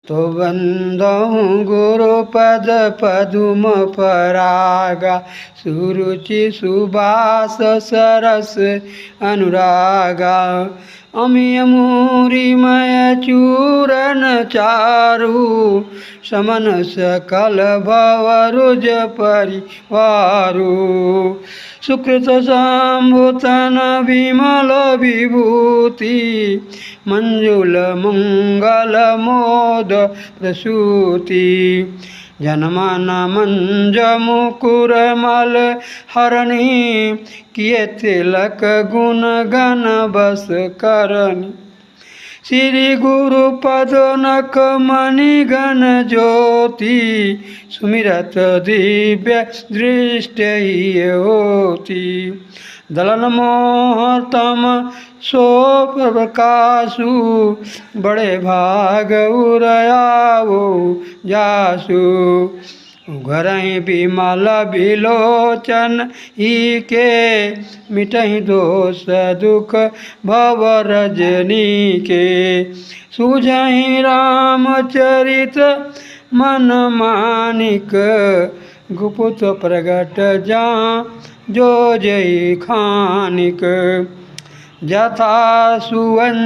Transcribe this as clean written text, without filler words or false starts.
तो बंदहु गुरुपद पदुम परागा सुरुचि सुबास सरस अनुरागा। अमिय मूरिमय चूरन चारु समन सकल भवरुज परिवारु। सुकृत शंभुतन विमल विभूति मंजुल मंगल मोद प्रसूति। जनमन मंज मुकुर मल हरणी किए तिलक गुण गण बस करनी। श्री गुरु पद नख मणि गण ज्योति सुमिरत दिव्य दृष्टि होती। दलन मोहतम सो प्रकाशु बड़े भाग उरयावो जासु। घरहि बिमल बिलोचन ही के मिटहि दोष दुख भव रजनी के। सूझहि रामचरित मन मानिक गुप्त प्रगट जहाँ जो जय खानिक। जथा सुवन